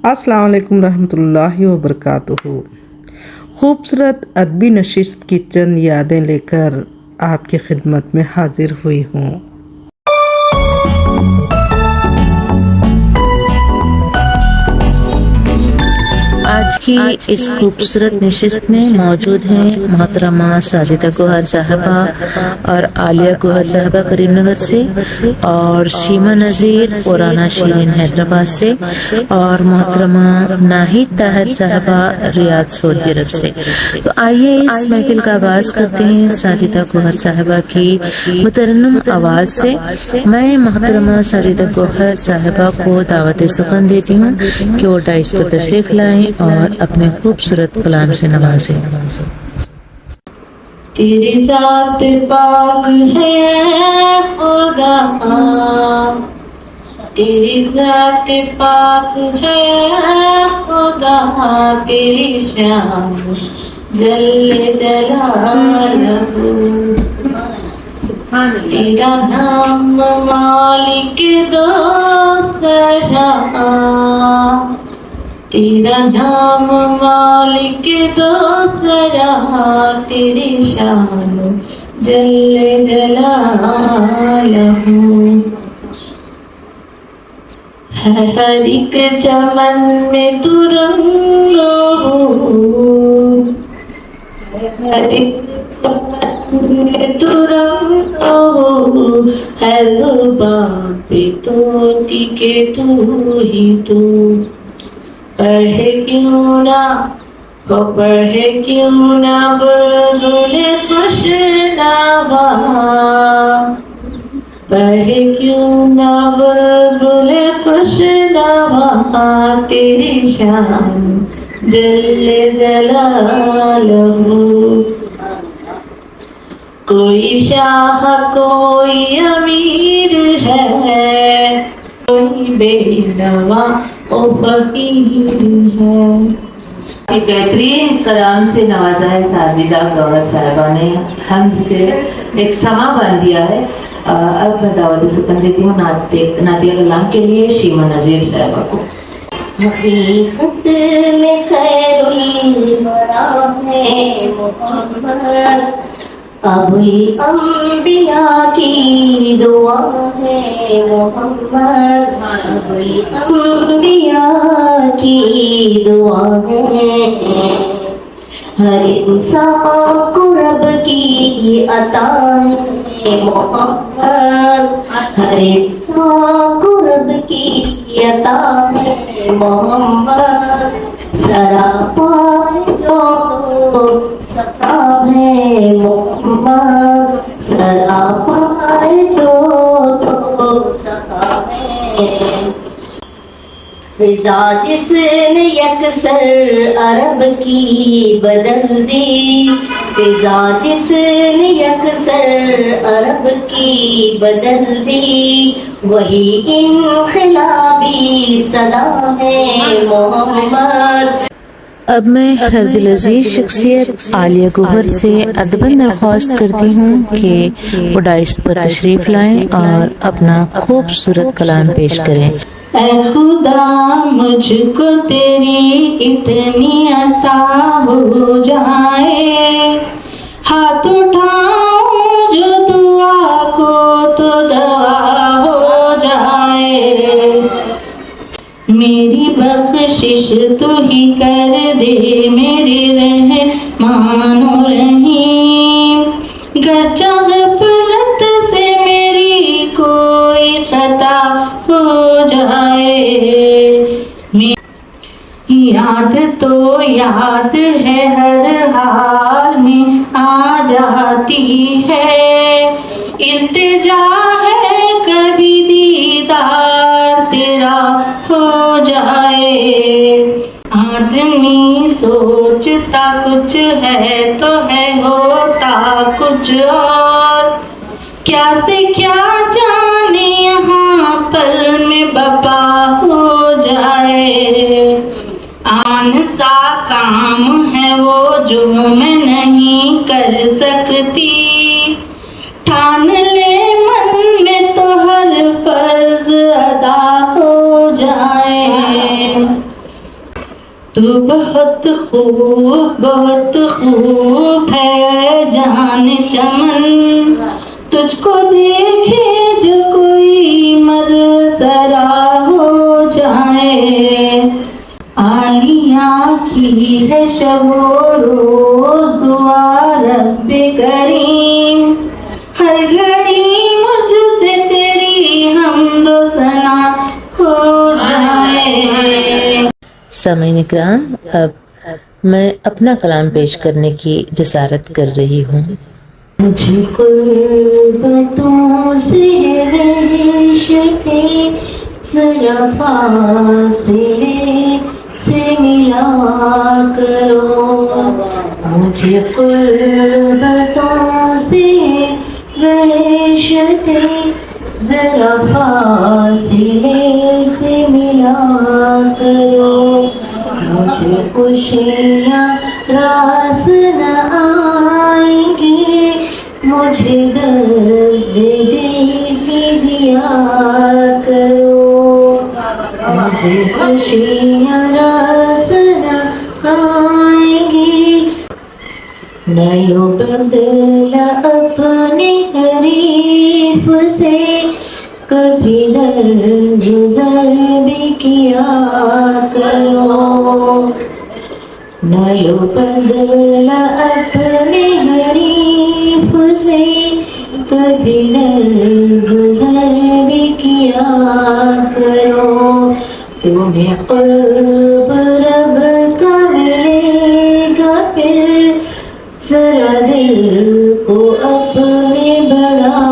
अस्सलाम वालेकुम रहमतुल्लाहि व बरकातुहू। खूबसूरत अदबी नशिस्त की चंद यादें लेकर आपकी खिदमत में हाजिर हुई हूँ। आज की इस खूबसूरत नशिस्त में मौजूद हैं मोहतरमा साजिदा गोहर साहबा और आलिया गोहर साहबा करीमनगर से, और शीमा नज़ीर पुराना शीरीन हैदराबाद से, और मोहतरमा नाहिद ताहिर साहबा रियाद सऊदी अरब से। तो आइए इस महफिल का आगाज करते हैं साजिदा गोहर साहबा की मुतरन्नम आवाज से। मैं मोहतरमा साजिदा गोहर साहबा को दावत सुखन देती हूँ कि वो डाइस पर तशरीफ लाएं और अपने खूबसूरत कलाम से नवाजें। तेरी ज़ात पाक है खुदा, तेरी ज़ात पाक है खुदा, तेरी शान जल्ले जलालहू। तेरा नाम मालिक दो सरा, तेरा नाम मालिक दो सरा, तेरी शान जल्ले जलालहू। हर एक चमन में तू रंगो, हर एक चमन में तू रंगो, है ज़ुबान पे तो टिके तू ही तू। पढ़े क्यों ना हो, पढ़े क्यों ना बुलबुले खुशनवा, पढ़े क्यों ना बुलबुले खुशनवा, तेरी शान जल्ले जलालहू। कोई शाह कोई अमीर है, कोई बेनवा ओ फकीर है। एक बेहतरीन कलाम से नवाजा है साजिदा गौहर साहिबा ने, हम से एक समा बन दिया है। अब मैं दावत सुकन देती हूँ नातिया कलाम के लिए शीमा नज़ीर साहिबा को। हकीकत में खैरुल वरा है मोहम्मद, अबुल अंबिया की दुआ है मोहम्मद, अबुल अंबिया की दुआ है। हर इंसान को रब की अता है मोहम्मद, हर इंसान को रब की अता है मोहम्मद। सरापा जो तो सता है मोहम्मद, सरापा जो तो सता है। फिजा जिसने यकसर अरब की बदल दी, फिजा जिसने यकसर अरब की बदल दी, वही इनक़िलाबी सदा है मोहम्मद। अब मैं हर दिल अजीज शख्सियत आलिया गोहर से अदबन दरख्वास्त करती हूँ कि वो डाइस पर तशरीफ लाएं और अपना खूबसूरत कलाम पेश करें। ऐ खुदा मुझको तेरी इतनी अता हो जाए, हाथ उठाऊं जो दुआ को तो दवा हो जाए। मेरी बख्शिश तू ही कर दे मेरे रहमान और रहीम, गर चाहे पलट से मेरी कोई खता हो जाए। याद तो याद है हर हाल में आ जाती है, इल्तिजा है कभी दीदार तेरा हो जाए। आदमी सोचता कुछ है तो है होता कुछ और, क्या से क्या जाने यहाँ पल में बपा हो जाए। आन सा काम है वो जो मैं नहीं कर सकती, ठान ले मन में तो हर फर्ज अदा हो जाए। تو بہت خوب ہے جان چمن، تجھ کو دیکھے جو کوئی مر سرا ہو جائے. آنیاں کی ہے شب و روز دعا رب کریم، ہر گھڑی مجھ سے تیری حمد و ثنا ہو جائے. سامعین اکرام، اب میں اپنا کلام پیش کرنے کی جسارت کر رہی ہوں. مجھے قربتوں سے وحشتیں ذرا فاصلے سے ملا کرو. مجھے قربتوں سے وحشتیں ذرا فاصلے سے ملا کرو. مجھے خوشیاں راس نہ آئیں گی، مجھے درد دل بھی دیا کرو. مجھے خوشیاں راس نہ آئیں گی، نہ یوں بدلا اپنے حریف سے کبھی درگزر بھی کیا کرو. نہ یوں بدلا اپنے حریف سے کبھی درگزر بھی کیا کرو. تمہیں قرب رب کا ملے گا پھر، ذرا دل کو اپنے بڑا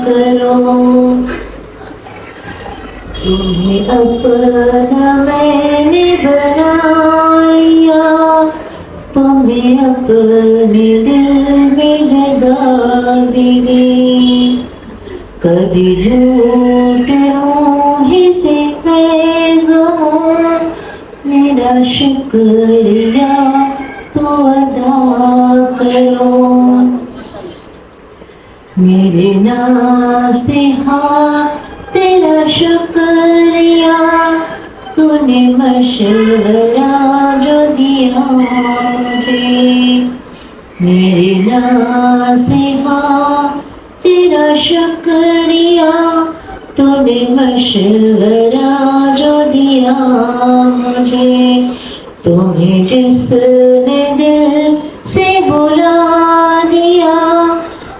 کرو. تمہیں اپنا میں نے بنایا، تمہیں اپنے دل میں جگہ بھی دی. کبھی جھوٹ روح سے پیغام میرا شکریہ تو ادا کرو. میرے ناصحا تیرا شکریہ، تو نے مشورہ جو دیا مجھے. میرے ناصحا تیرا شکریہ، تو نے مشورہ جو دیا مجھے. تمہیں جس نے دل سے بلا دیا،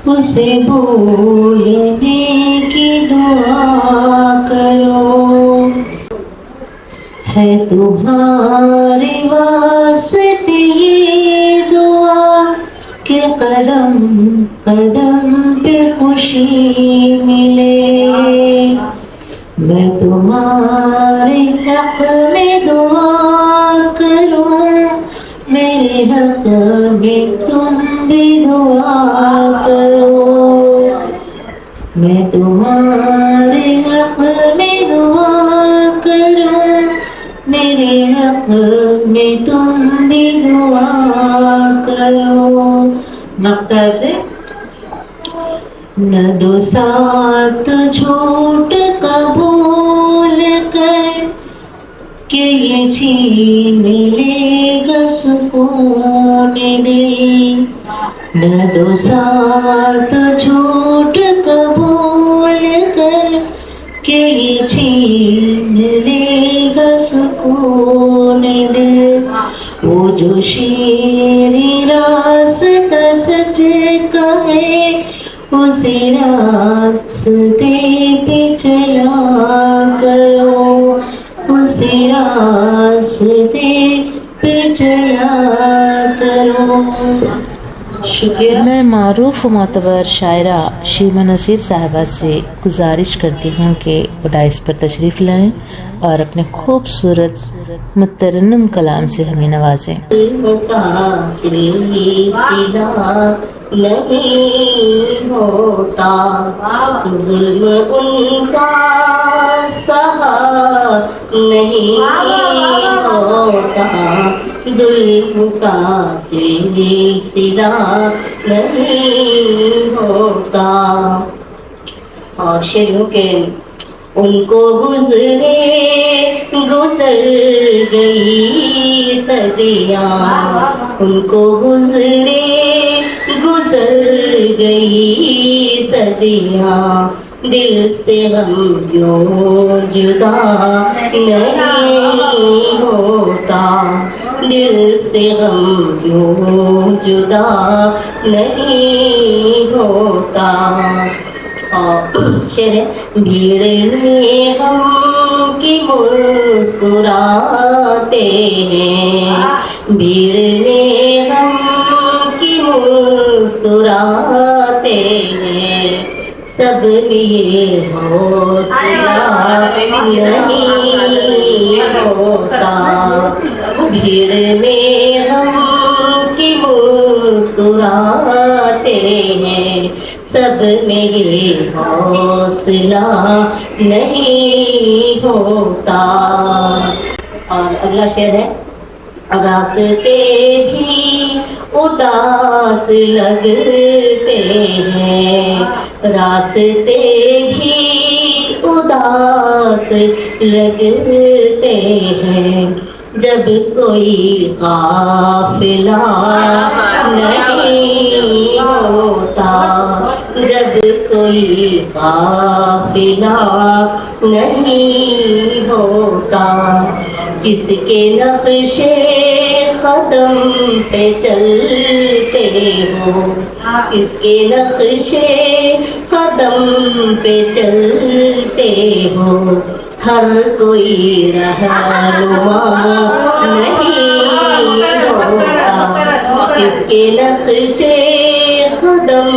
اسے بھولنے کی دعا کرو. ہے تمہارے واسطے یہ دعا کہ قدم قدم پہ خوشی ملے. میں تمہارے حق میں دعا کروں، میرے حق میں تم بھی دعا کرو. میں تمہارے حق میں دعا کروں، میرے حق میں تم بھی دعا کرو. مقطع سے نہ دو ساتھ جھوٹ قبول کر کہ یہ چھین لے گا سکون دل. نہ دو ساتھ جھوٹ قبول کر کہ یہ چھین لے گا سکون دل. وہ جو شیریں راستہ سچ کا ہے، اسی راستے پہ چلا کرو، اسی راستے پہ چلا کرو. شکریہ. میں معروف و معتبر شاعرہ شیما نذیر صاحبہ سے گزارش کرتی ہوں کہ وہ ڈائس پر تشریف لائیں اور اپنے خوبصورت مترنم کلام سے ہمیں نوازیں. نہیں ہوتا ظلم ان کا سہا نہیں ہوتا، ظلم کا سلسلہ نہیں ہوتا. اور شیروں کے ان کو گزر گئی सदियाँ उनको गुजर गई सदियाँ दिल से गम यूं जुदा नहीं होता दिल से गम यूं जुदा नहीं होता और शेर है भीड़ में हम की मुस्कुराते हैं भीड़ में हम की मुस्कुराते हैं सब लिए हौसला नहीं होता भीड़ में हम की मुस्कुराते हैं सब में ये हौसला नहीं होता। और अगला शेर है रास्ते भी उदास लगते हैं रास्ते भी उदास लगते हैं जब कोई काफिला नहीं होता जब कोई काफिला नहीं होता किसके नक्शे कदम पे चलते हो किसके नक्शे कदम पे चलते हो हर कोई रहनुमा नहीं होता किसके नक्शे कदम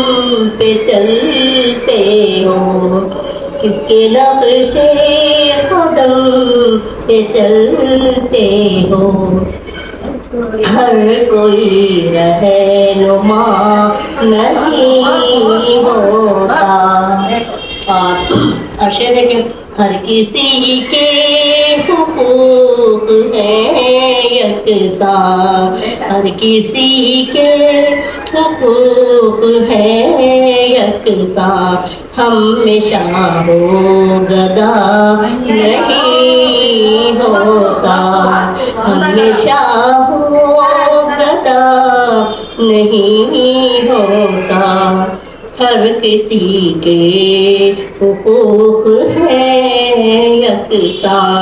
पे चलते हो किसके नक्शे कदम पे चलते हो हर कोई रहनुमा नहीं होता। और शेर है कि हर किसी के हुकूक हैं यकसां हर किसी के हुकूक हैं यकसां हमेशा हो गदा नहीं होता हमेशा हो गदा नहीं होता हर किसी के हुकूक है यकसां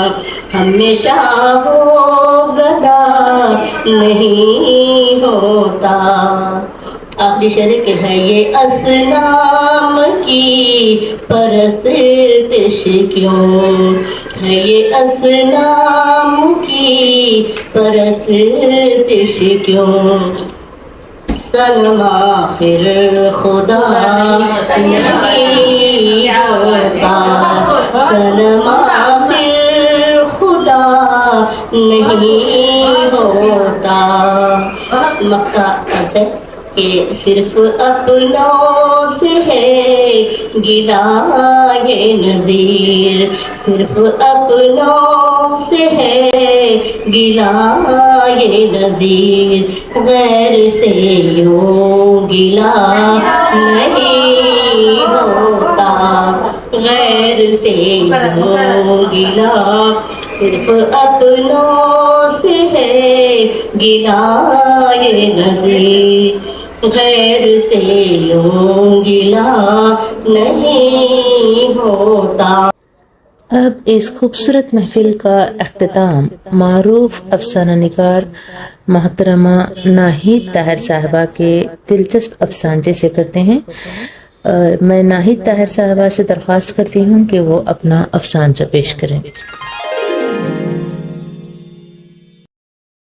हमेशा हो गदा नहीं होता। आखिरी शेर के है ये असनाम की परस्तिश क्यों है ये असनाम की परस्तिश क्यों सनमा फिर खुदा नहीं होता सनमा फिर खुदा नहीं होता। मक्का कहते कि सिर्फ अपनों से है गिला ये नज़ीर सिर्फ अपनों से है गिला ये नज़ीर गैर से यूं गिला नहीं होता गैर से यूं गिला सिर्फ अपनों से है गिला ये नज़ीर गैर से यूं गिला नहीं होता। अब इस खूबसूरत महफिल का अख्तिताम मारूफ अफसाना निगार मोहतरमा नाहिद ताहिर साहबा के दिलचस्प अफसानचे से करते हैं। मैं नाहिद ताहिर साहबा से दरख्वास्त करती हूँ कि वो अपना अफसानचा पेश करें।